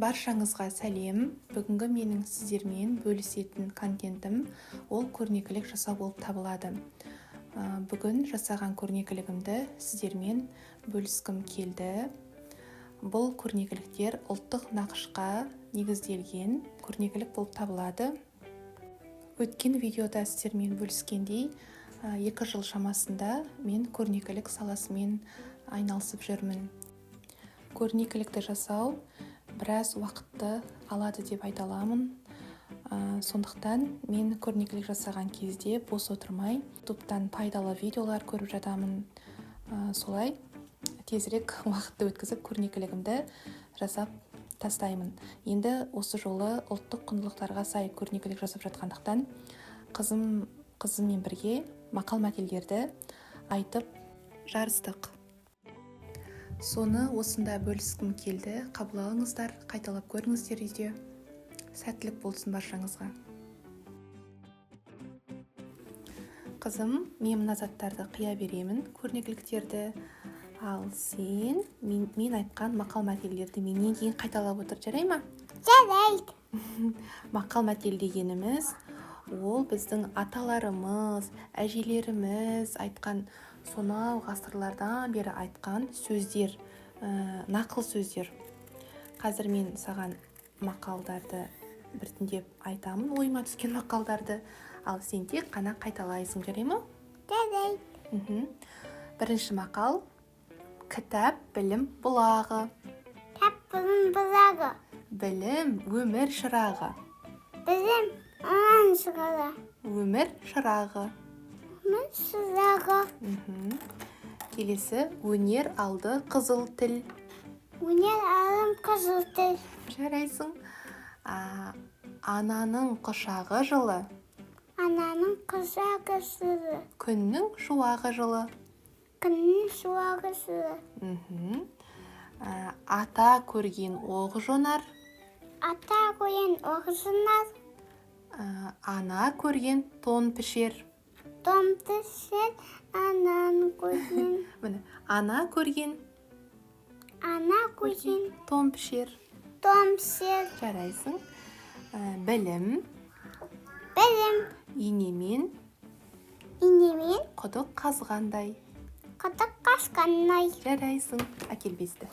Баршаңызға сәлем. Бүгінгі менің сіздермен бөлісетін контентім ол көрнекілік жасау болып табылады. Бүгін жасаған көрнекілігімді сіздермен бөліскім келді. Бұл көрнекіліктер ұлттық нақышқа негізделген көрнекілік болып табылады. Өткен видеода сіздермен бөліскендей 2 жыл шамасында мен көрнекілік саласымен айналысып жүрмін. Көрнекілікті жасау біраз уақытты алады деп айта аламын. Сондықтан мен көрнекілік жасаған кезде бос отырмай, YouTube'дан пайдалы видеолар көріп жатамын. Солай тезірек уақытты өткізіп көрнекілігімді жасап тастаймын. Енді осы жолы ұлттық құндылықтарға сай көрнекілік жасап жатқандықтан қызыммен бірге мақал-мәтелдерді айтып жарыстық. Соны осында бөліскім келді. Қабыл алыңыздар, қайталап көріңіздер үйде. Сәттілік болсын баршаңызға. Қызым, мен мына заттарды қия беремін, көрнекіліктерді. Ал сен мен айтқан мақал-мәтелдерді менен кейін қайталап отыр, жарай ма? Жарайды. Мақал-мәтел дегеніміз ол біздің аталарымыз, әжелеріміз айтқан, сонау ғасырлардан бері айтқан сөздер, нақыл сөздер. Қазір мен саған мақалдарды біртіндеп айтамын, ойыма түскен мақалдарды, ал сен тек қана қайталайсың, жарай ма? Жарайды. Бірінші мақал: кітап білім бұлағы. Кітап білім бұлағы. Білім өмір шырағы. Білім ан шырағы. Өмір шырағы. Өмір шырағы. Келесі: өнер алды қызыл тіл. Өнер алым қызыл тіл. Жарайсың. Ананың құшағы жылы. Ананың құшағы жылы. Күннің шуағы жылы. Күннің шуағы жылы. Ата көрген оқ жонар. Ата көрген оқ жонар. Ана көрген тон пішер. Тон пішер ананың көрген. Ана көрген тон пішер. Тон пішер. Жарайсың. Білім. Білім. Инемен Инемен құдық қазғандай. құдық қазғандай. Жарайсың. Әкел бесті.